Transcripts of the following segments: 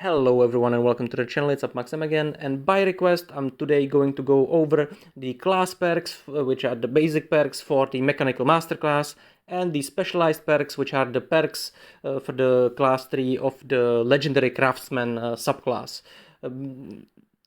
Hello everyone and welcome to the channel. It's Maxim again, and by request I'm today going to go over the class perks, which are the basic perks for the Mechanical Master class, and the specialized perks, which are the perks for the class 3 of the Legendary Craftsman subclass.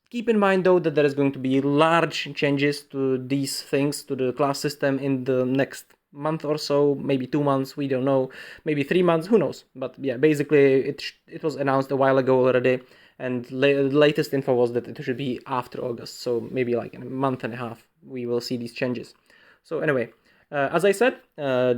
Keep in mind though that there is going to be large changes to these things, to the class system in the next month or so, maybe 2 months, we don't know, maybe 3 months, who knows. But yeah, basically it was announced a while ago already, and the latest info was that it should be after August, so maybe like in a month and a half we will see these changes. So anyway, as I said,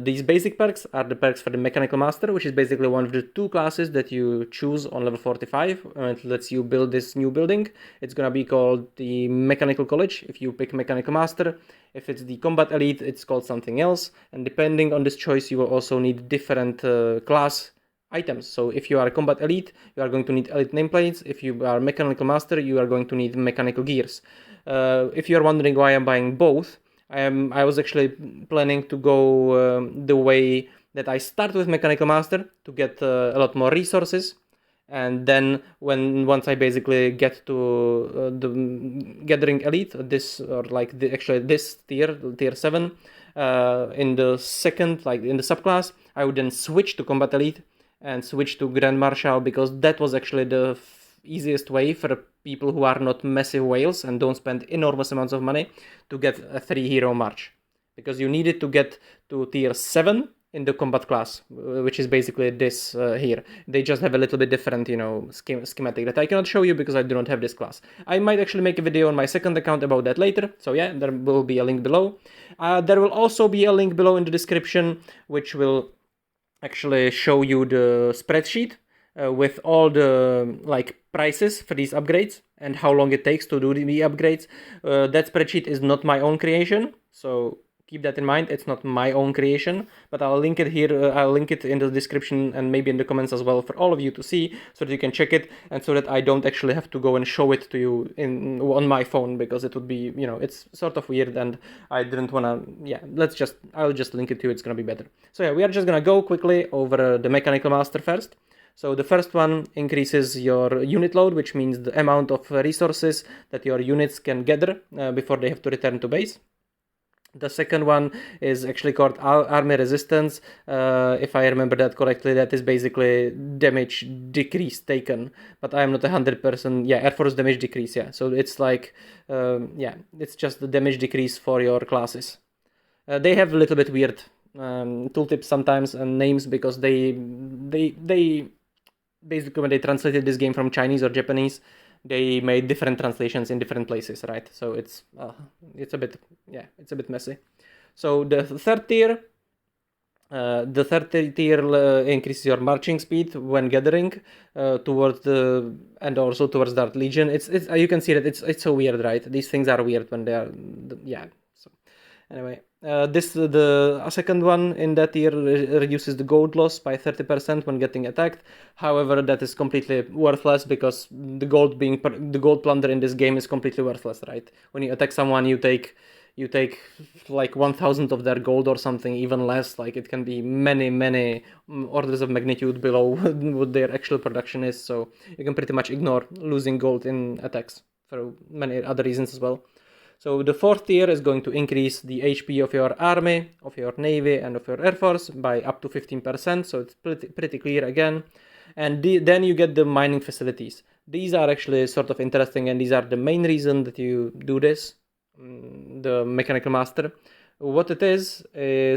these basic perks are the perks for the Mechanical Master, which is basically one of the 2 classes that you choose on level 45. It lets you build this new building. It's gonna be called the Mechanical College if you pick Mechanical Master. If it's the Combat Elite, it's called something else. And depending on this choice, you will also need different class items. So if you are a Combat Elite, you are going to need Elite nameplates. If you are Mechanical Master, you are going to need mechanical gears. If you are wondering why I'm buying both, I was actually planning to go the way that I start with Mechanical Master to get a lot more resources, and then once I basically get to the Gathering Elite, this or like this tier 7, in the second, like in the subclass, I would then switch to Combat Elite and switch to Grand Marshal, because that was actually the easiest way for people who are not massive whales and don't spend enormous amounts of money to get a 3-hero march, because you needed to get to tier 7 in the combat class, which is basically this here. They just have a little bit different, schematic that I cannot show you because I do not have this class. I might actually make a video on my second account about that later, so yeah, there will be a link below. There will also be a link below in the description, which will actually show you the spreadsheet with all the prices for these upgrades and how long it takes to do the upgrades. That spreadsheet is not my own creation, so keep that in mind. It's not my own creation, but I'll link it here. I'll link it in the description and maybe in the comments as well for all of you to see, so that you can check it, and so that I don't actually have to go and show it to you on my phone, because it would be, it's sort of weird, and I didn't want to. Yeah, I'll just link it to you. It's gonna be better. So yeah, we are just gonna go quickly over the Mechanical Master first. So the first one increases your unit load, which means the amount of resources that your units can gather before they have to return to base. The second one is actually called Army Resistance. If I remember that correctly, that is basically damage decrease taken, but I'm not 100%. Yeah, Air Force damage decrease, yeah. So it's like, it's just the damage decrease for your classes. They have a little bit weird tooltips sometimes and names, because they basically, when they translated this game from Chinese or Japanese, they made different translations in different places, right? So it's a bit messy. So the third tier increases your marching speed when gathering towards and also towards Dark Legion. It's you can see that it's so weird, right? These things are weird when they are, yeah. So anyway, the second one in that tier reduces the gold loss by 30% when getting attacked. However, that is completely worthless, because the gold plunder in this game is completely worthless, right? When you attack someone, you take like 1,000 of their gold or something, even less. Like, it can be many orders of magnitude below what their actual production is. So you can pretty much ignore losing gold in attacks for many other reasons as well. So the fourth tier is going to increase the HP of your army, of your navy, and of your air force by up to 15%. So it's pretty clear again. And then you get the mining facilities. These are actually sort of interesting, and these are the main reason that you do this, the Mechanical Master. What it is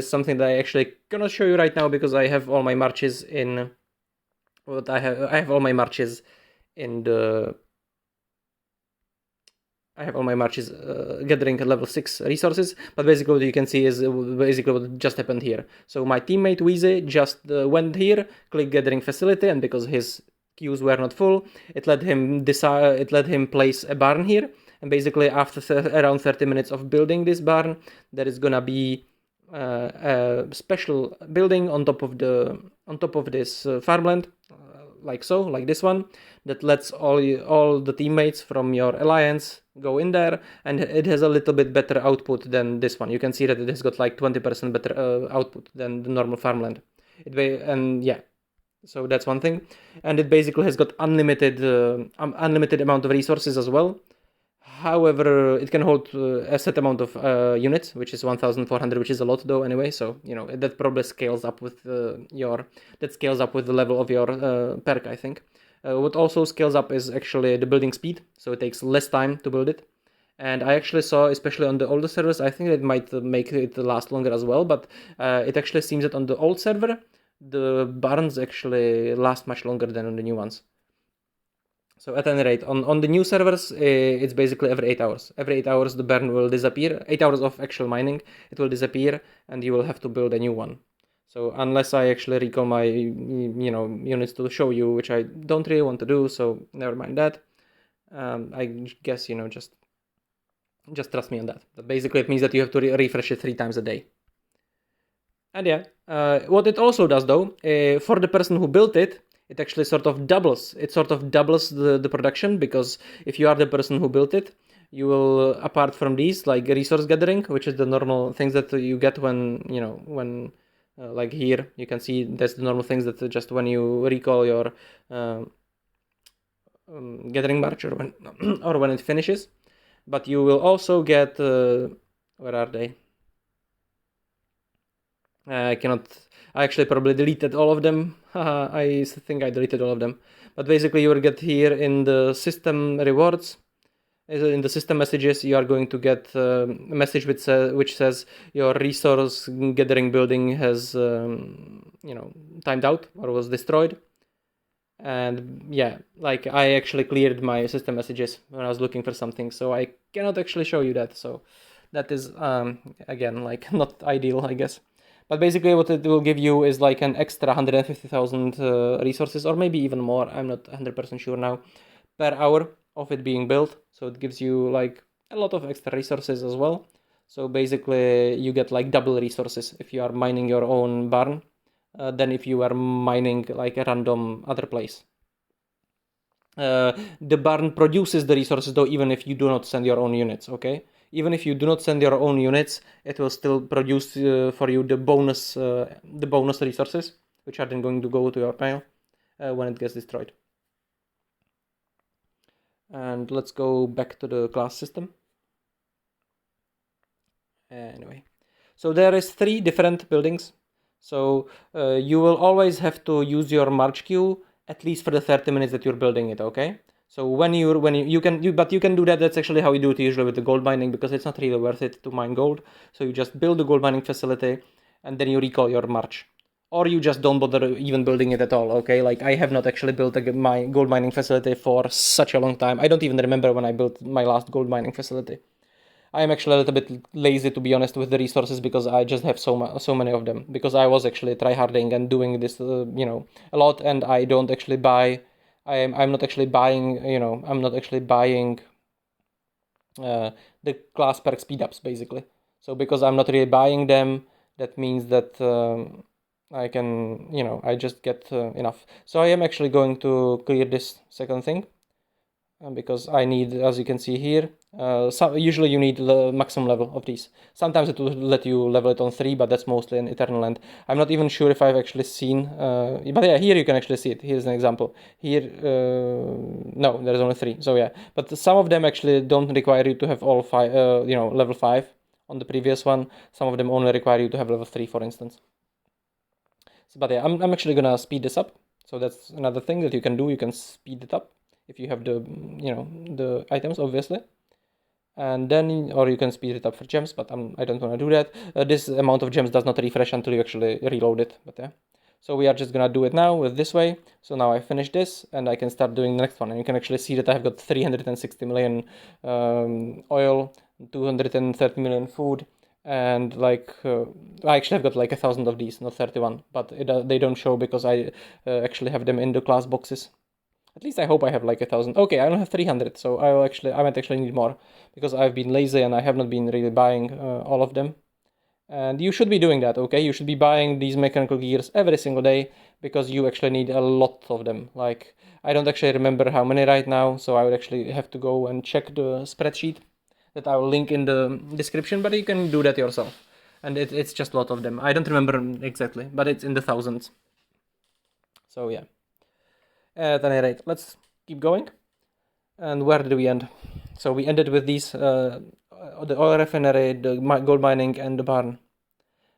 something that I actually cannot show you right now, because I have all my marches in. I have all my marches in the. I have all my marches gathering level 6 resources, but basically what you can see is basically what just happened here. So my teammate Weezy just went here, clicked gathering facility, and because his queues were not full, it let him place a barn here, and basically after around 30 minutes of building this barn, there is gonna be a special building on top of this farmland, like this one, that lets all the teammates from your alliance go in there, and it has a little bit better output than this one. You can see that it has got like 20% better output than the normal farmland. And yeah, So that's one thing, and it basically has got unlimited amount of resources as well. However, it can hold a set amount of units, which is 1,400, which is a lot though anyway. So that probably scales up with the level of your perk, I think. What also scales up is actually the building speed, so it takes less time to build it. And I actually saw, especially on the older servers, I think it might make it last longer as well. But it actually seems that on the old server, the barns actually last much longer than on the new ones. So at any rate, on the new servers, it's basically every 8 hours. Every 8 hours, the barn will disappear. 8 hours of actual mining, it will disappear, and you will have to build a new one. So unless I actually recall my units to show you, which I don't really want to do, so never mind that. I guess just trust me on that. But basically, it means that you have to refresh it 3 times a day. And yeah, what it also does though, for the person who built it, it actually sort of doubles. It sort of doubles the production, because if you are the person who built it, you will, apart from these, like resource gathering, which is the normal things that you get when like here, you can see that's the normal things that just when you recall your gathering march, or when or when it finishes. But you will also get, where are they? I actually probably deleted all of them. I think I deleted all of them. But basically you will get here in the system rewards, in the system messages, you are going to get a message which says your resource gathering building has timed out or was destroyed. And yeah, like I actually cleared my system messages when I was looking for something, so I cannot actually show you that. So that is again, like, not ideal, I guess. But basically what it will give you is like an extra 150,000 resources, or maybe even more, I'm not 100% sure now, per hour of it being built. So it gives you like a lot of extra resources as well. So basically you get like double resources if you are mining your own barn than if you are mining like a random other place. The barn produces the resources though, even if you do not send your own units, okay? Even if you do not send your own units, it will still produce for you the bonus resources, which are then going to go to your pile when it gets destroyed. And let's go back to the class system. Anyway, so there is 3 different buildings. So you will always have to use your march queue at least for the 30 minutes that you're building it, okay? So when you can do that. That's actually how you do it usually with the gold mining, because it's not really worth it to mine gold. So you just build the gold mining facility and then you recall your march, or you just don't bother even building it at all, okay? Like I have not actually built my gold mining facility for such a long time. I don't even remember when I built my last gold mining facility. I am actually a little bit lazy, to be honest, with the resources, because I just have so many of them, because I was actually tryharding and doing this a lot, and I don't actually buy. I'm not actually buying. I'm not actually buying the class perk speed ups, basically. So because I'm not really buying them, that means that I can I just get enough. So I am actually going to clear this second thing. Because I need, as you can see here, usually you need the maximum level of these. Sometimes it will let you level it on 3, but that's mostly an eternal end. I'm not even sure if I've actually seen, but yeah, here you can actually see it. Here's an example. Here, no, there's only 3, so yeah. But some of them actually don't require you to have all 5, level 5 on the previous one. Some of them only require you to have level 3, for instance. So, but yeah, I'm actually gonna speed this up. So that's another thing that you can do. You can speed it up if you have the items, obviously, and then, or you can speed it up for gems, but I don't want to do that. This amount of gems does not refresh until you actually reload it, but yeah. So we are just gonna do it now with this way. So now I finish this and I can start doing the next one, and you can actually see that I've got 360 million oil, 230 million food, and like I actually have got like 1,000 of these, not 31, but they don't show because I actually have them in the class boxes. At least I hope I have like 1,000. Okay, I don't have 300, so I might actually need more, because I've been lazy and I have not been really buying all of them. And you should be doing that, okay? You should be buying these mechanical gears every single day, because you actually need a lot of them. Like, I don't actually remember how many right now, so I would actually have to go and check the spreadsheet that I will link in the description, but you can do that yourself. And it's just a lot of them. I don't remember exactly, but it's in the thousands. So yeah. At any rate, let's keep going. And where did we end? So we ended with these, the oil refinery, the gold mining, and the barn.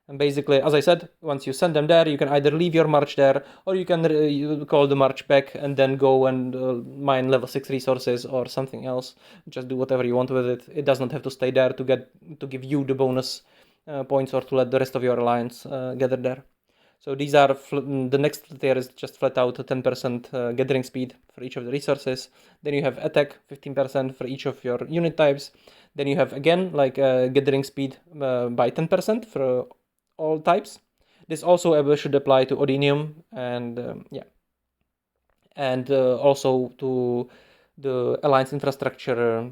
And basically, as I said, once you send them there, you can either leave your march there, or you can you call the march back and then go and mine level 6 resources or something else. Just do whatever you want with it. It does not have to stay there to give you the bonus points or to let the rest of your alliance gather there. So these are the next tier is just flat out 10% gathering speed for each of the resources. Then you have attack 15% for each of your unit types. Then you have again like gathering speed by 10% for all types. This also should apply to Odinium and and also to the alliance infrastructure.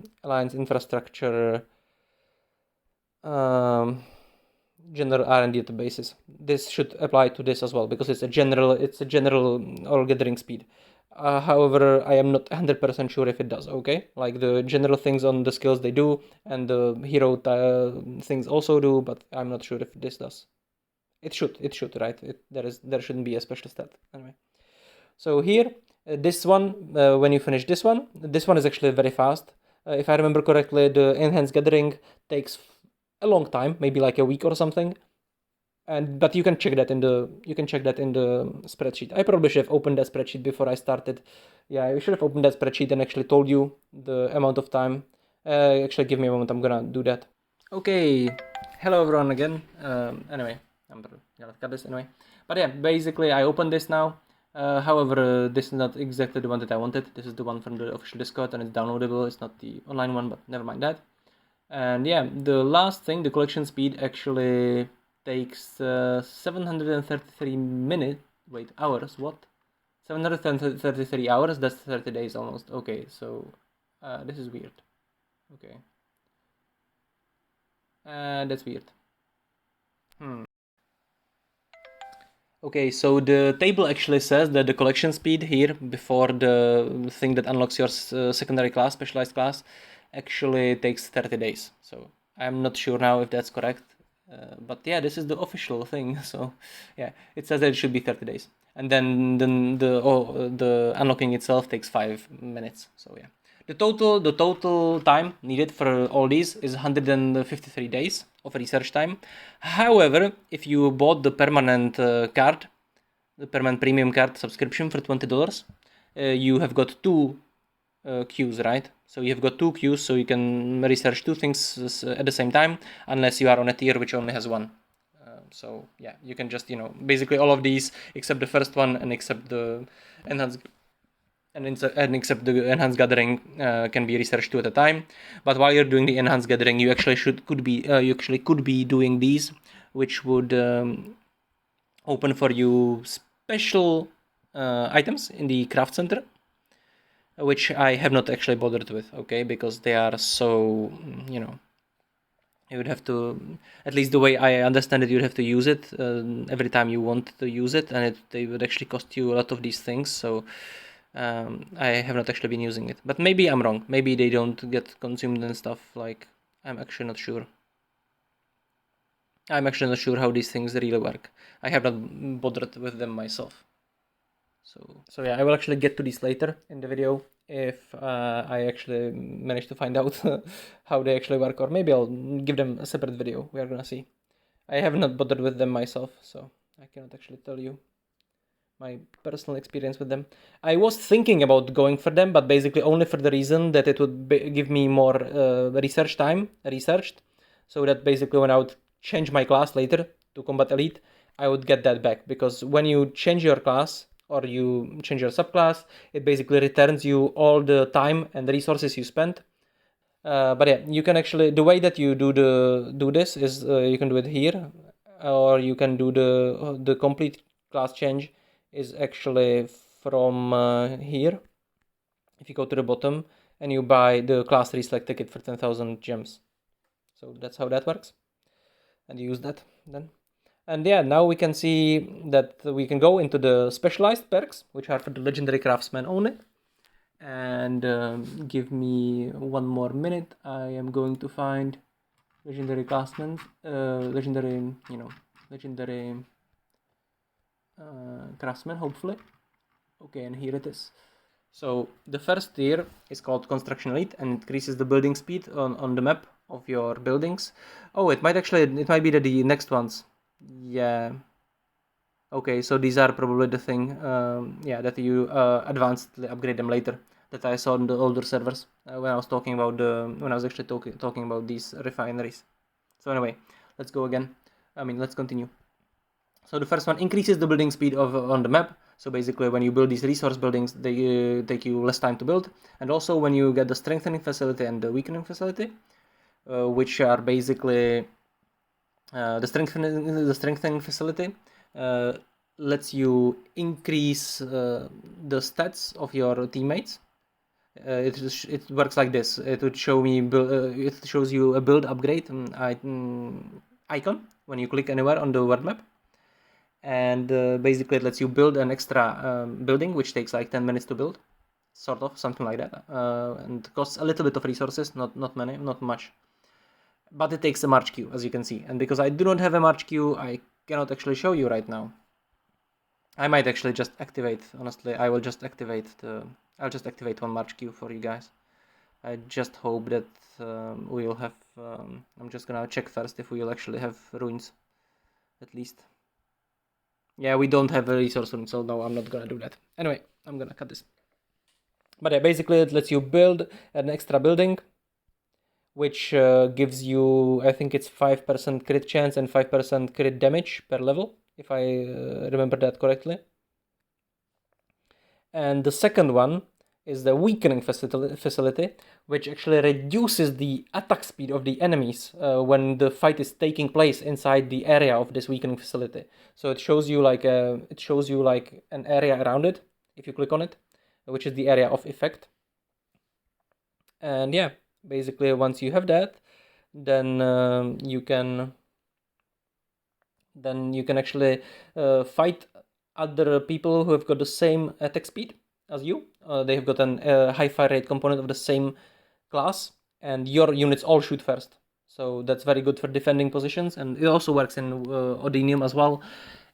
Um, General R&D databases. This should apply to this as well because it's a general all gathering speed. However, I am not 100% sure if it does. Okay, like the general things on the skills they do, and the hero things also do, but I'm not sure if this does. It should, right? There shouldn't be a special stat anyway. So here, this one, when you finish this one is actually very fast. If I remember correctly, the enhanced gathering takes a long time, maybe like a week or something. But you can check that in the spreadsheet. I probably should have opened that spreadsheet before I started. Yeah, I should have opened that spreadsheet and actually told you the amount of time. Actually, give me a moment. I'm gonna do that. Okay, hello everyone again. Anyway, I'm gonna cut this anyway. But yeah, basically I opened this now. However, this is not exactly the one that I wanted. This is the one from the official Discord and it's downloadable. It's not the online one, but never mind that. And yeah, the last thing, the collection speed actually takes 733 minutes. Wait, hours? What? 733 hours? That's 30 days almost. Okay, so this is weird. Okay. That's weird. Okay, so the table actually says that the collection speed here before the thing that unlocks your secondary class, specialized class, actually takes 30 days. So I'm not sure now if that's correct. But yeah, this is the official thing. So yeah, it says that it should be 30 days. And then the unlocking itself takes 5 minutes. So yeah. The total time needed for all these is 153 days of research time. However, if you bought the permanent card, the permanent premium card subscription for $20, you have got two queues, right? So you've got two queues, so you can research two things at the same time, unless you are on a tier which only has one. So yeah, you can just basically all of these except the first one and except the enhanced. And except the enhanced gathering can be researched two at a time. But while you're doing the enhanced gathering, you actually could be doing these, which would open for you special items in the craft center, which I have not actually bothered with. Okay, because they are so you would have to, at least the way I understand it, you'd have to use it every time you want to use it, and they would actually cost you a lot of these things. So. I have not actually been using it, but maybe I'm wrong. Maybe they don't get consumed and stuff. Like, I'm actually not sure. I'm actually not sure how these things really work. I have not bothered with them myself. So yeah, I will actually get to this later in the video if I actually manage to find out how they actually work, or maybe I'll give them a separate video. We are gonna see. I have not bothered with them myself, so I cannot actually tell you my personal experience with them. I was thinking about going for them, but basically only for the reason that it would give me more researched, so that basically when I would change my class later to Combat Elite, I would get that back, because when you change your class or you change your subclass, it basically returns you all the time and the resources you spent. But yeah, you can actually, the way that you do this is you can do it here, or you can do the complete class change is actually from here. If you go to the bottom and you buy the class reselect ticket for 10,000 gems. So that's how that works. And you use that then. And yeah, now we can see that we can go into the specialized perks, which are for the Legendary Craftsman only. And give me one more minute. I am going to find Legendary Craftsman, Legendary Craftsman, hopefully. Okay, and here it is. So the first tier is called Construction Elite, and increases the building speed on the map of your buildings. Oh, it might be the next ones. Yeah. Okay, so these are probably the thing, yeah, that you advancedly upgrade them later. That I saw in the older servers when I was talking about when I was actually talking about these refineries. So anyway, let's go again. Let's continue. So the first one increases the building speed on the map. So basically, when you build these resource buildings, they take you less time to build. And also, when you get the strengthening facility and the weakening facility, which are basically the strengthening facility lets you increase the stats of your teammates. It works like this. It would show me it shows you a build upgrade icon when you click anywhere on the world map, and basically it lets you build an extra building, which takes like 10 minutes to build, sort of something like that, and costs a little bit of resources, not many, not much. But it takes a March queue, as you can see. And because I do not have a March queue, I cannot actually show you right now. I might actually just activate, honestly, I'll just activate one March queue for you guys. I just hope that we will have, I'm just gonna check first if we will actually have ruins, at least. Yeah, we don't have a resource rune, so no, I'm not gonna do that. Anyway, I'm gonna cut this. But yeah, basically it lets you build an extra building, which gives you, I think it's 5% crit chance and 5% crit damage per level, if I remember that correctly. And the second one is the weakening facility, which actually reduces the attack speed of the enemies when the fight is taking place inside the area of this weakening facility. So it shows you like an area around it if you click on it, which is the area of effect. And yeah, basically once you have that, then you can actually fight other people who have got the same attack speed as you. They have got a high fire rate component of the same class, and your units all shoot first. So that's very good for defending positions, and it also works in Odinium as well.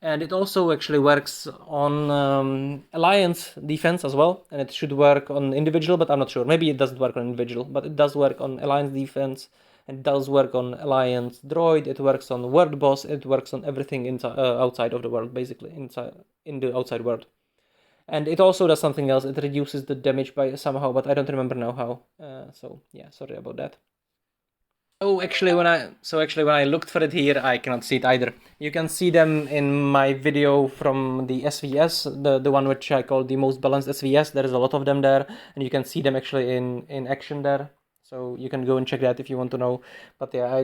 And it also actually works on alliance defense as well, and it should work on individual, but I'm not sure. Maybe it doesn't work on individual, but it does work on alliance defense. It does work on alliance droid. It works on world boss. It works on everything inside, outside of the world, basically in the outside world. And it also does something else. It reduces the damage by somehow, but I don't remember now how. So yeah, sorry about that. Oh, actually, when I looked for it here, I cannot see it either. You can see them in my video from the SVS, the one which I call the most balanced SVS. There is a lot of them there, and you can see them actually in action there. So you can go and check that if you want to know. But yeah,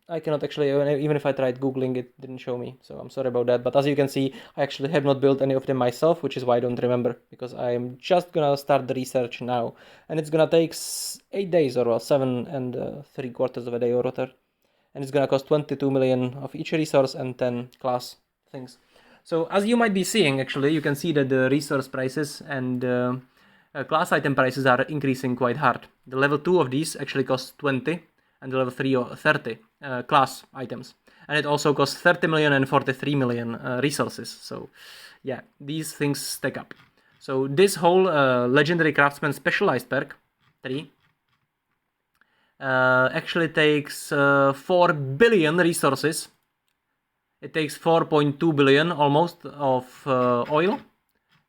I cannot actually, even if I tried Googling, it didn't show me. So I'm sorry about that. But as you can see, I actually have not built any of them myself, which is why I don't remember, because I'm just gonna start the research now. And it's gonna take 8 days or 7 and 3/4 of a day or whatever. And it's gonna cost 22 million of each resource and 10 class things. So as you might be seeing, actually, you can see that the resource prices and class item prices are increasing quite hard. The level 2 of these actually costs 20, and the level 3 or 30 class items. And it also costs 30 million and 43 million resources. So yeah, these things stack up. So this whole Legendary Craftsman specialized perk 3 actually takes 4 billion resources. It takes 4.2 billion almost of oil,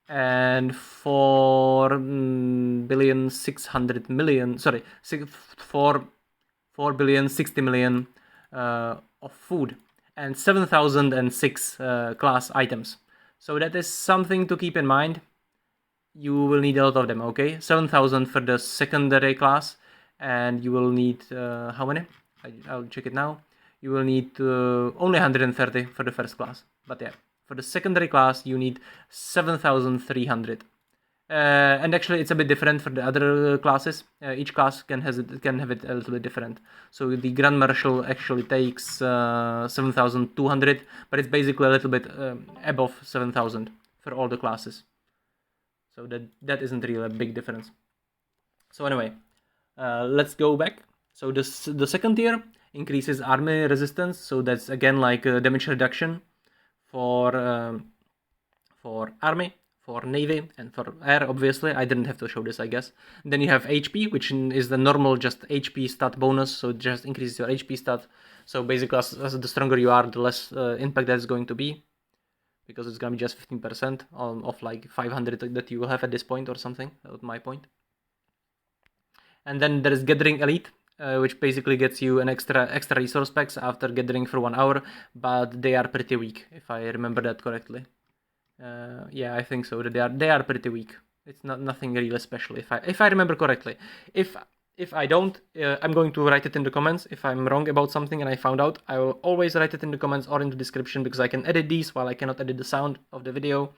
and 4 billion 600 million, sorry, 4 billion 60 million of food, and 7,006 class items. So that is something to keep in mind. You will need a lot of them, okay? 7,000 for the secondary class, and you will need, how many? I'll check it now. You will need only 130 for the first class. But yeah, for the secondary class, you need 7,300. And actually, it's a bit different for the other classes. Each class can have it a little bit different. So the Grand Marshal actually takes 7,200, but it's basically a little bit above 7,000 for all the classes. So that isn't really a big difference. So anyway, let's go back. So the second tier increases army resistance. So that's again like a damage reduction for army. for Navy and for Air, obviously. I didn't have to show this, I guess. Then you have HP, which is the normal just HP stat bonus, so it just increases your HP stat. So basically, as the stronger you are, the less impact that's going to be, because it's going to be just 15% of like 500 that you will have at this point or something, at my point. And then there is Gathering Elite, which basically gets you an extra resource packs after gathering for 1 hour, but they are pretty weak, if I remember that correctly. Yeah, I think so. They are pretty weak. It's nothing really special, if I remember correctly. If I don't, I'm going to write it in the comments. If I'm wrong about something and I found out, I will always write it in the comments or in the description, because I can edit these while I cannot edit the sound of the video.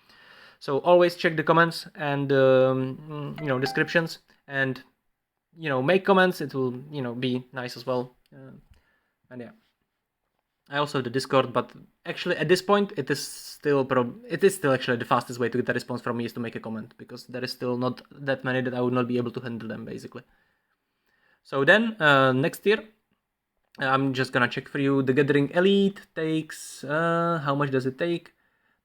So always check the comments and descriptions, and make comments. It will be nice as well. And yeah, I also have the Discord, but actually at this point it is still actually the fastest way to get a response from me is to make a comment, because there is still not that many that I would not be able to handle them, basically. So then next tier, I'm just gonna check for you. The Gathering Elite takes how much does it take?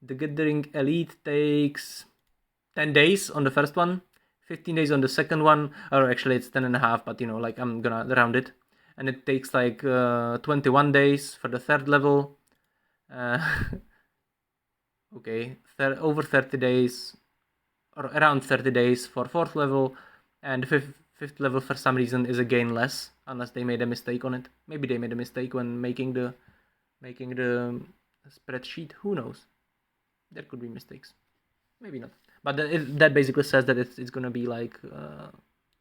The Gathering Elite takes 10 days on the first one, 15 days on the second one, or actually it's 10.5, but like I'm gonna round it. And it takes like 21 days for the third level. Okay, over 30 days, or around 30 days for fourth level, and fifth level for some reason is again less, unless they made a mistake on it. Maybe they made a mistake when making the spreadsheet. Who knows? There could be mistakes. Maybe not. But that basically says that it's gonna be like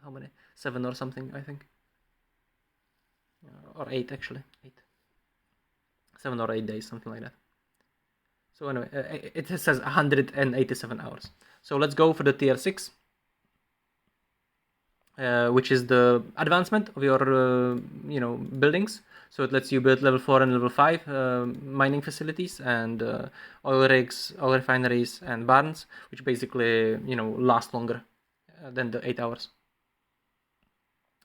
how many? 7 or something, I think. Or 8 actually. 8. 7 or 8 days, something like that. So anyway, it says 187 hours. So let's go for the tier 6. Which is the advancement of your buildings. So it lets you build level 4 and level 5 mining facilities and oil rigs, oil refineries, and barns, which basically last longer than the 8 hours.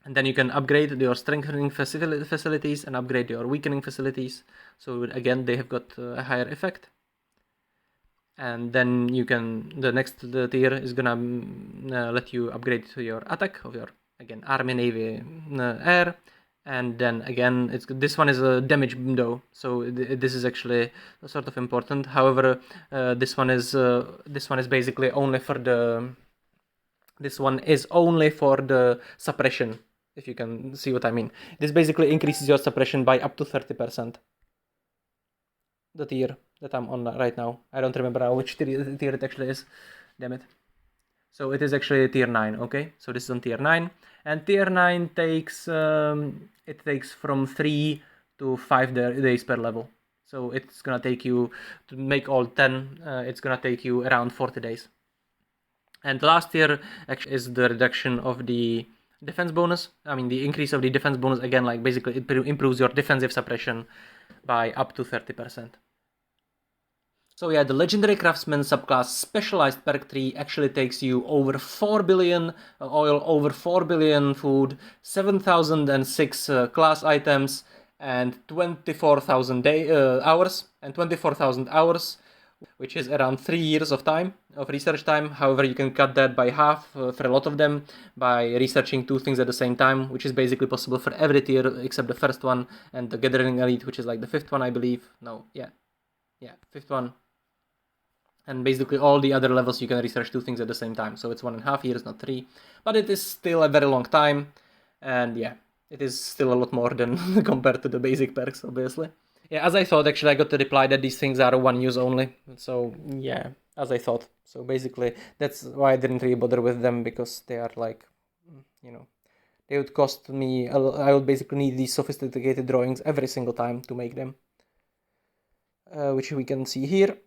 And then you can upgrade your strengthening facilities and upgrade your weakening facilities. So again, they have got a higher effect. And then the next tier is gonna let you upgrade to your attack of your, again, army, navy, air. And then again, this one is a damage though, so this is actually sort of important. However, this one is basically only for the suppression, if you can see what I mean. This basically increases your suppression by up to 30%. The tier that I'm on right now. I don't remember which tier it actually is. Damn it. So it is actually tier 9, okay? So this is on tier 9. And tier 9 takes from 3 to 5 days per level. So it's gonna take you, to make all 10, it's gonna take you around 40 days. And the last tier actually is the reduction of the defense bonus. I mean, the increase of the defense bonus, again, like basically it improves your defensive suppression by up to 30%. So yeah, the Legendary Craftsman subclass specialized perk tree actually takes you over 4 billion oil, over 4 billion food, 7,006 class items, and 24,000 hours, which is around 3 years of research time. However, you can cut that by half for a lot of them by researching 2 things at the same time, which is basically possible for every tier except the first one, and the Gathering Elite, which is like the 5th one, I believe. No, yeah, 5th one. And basically all the other levels you can research 2 things at the same time. So it's 1.5 years, not 3. But it is still a very long time. And yeah, it is still a lot more than compared to the basic perks, obviously. Yeah, as I thought, actually, I got the reply that these things are 1 use only. So yeah, as I thought. So basically, that's why I didn't really bother with them, because they are like, they would cost me, I would basically need these sophisticated drawings every single time to make them. Which we can see here.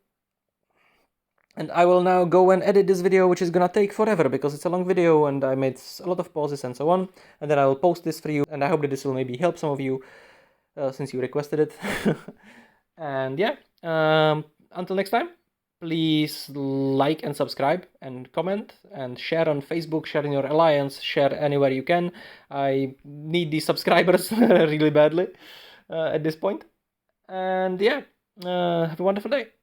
And I will now go and edit this video, which is gonna take forever because it's a long video and I made a lot of pauses and so on. And then I will post this for you, and I hope that this will maybe help some of you since you requested it. And yeah, until next time, please like and subscribe and comment and share on Facebook, share in your alliance, share anywhere you can. I need these subscribers really badly at this point. And yeah, have a wonderful day.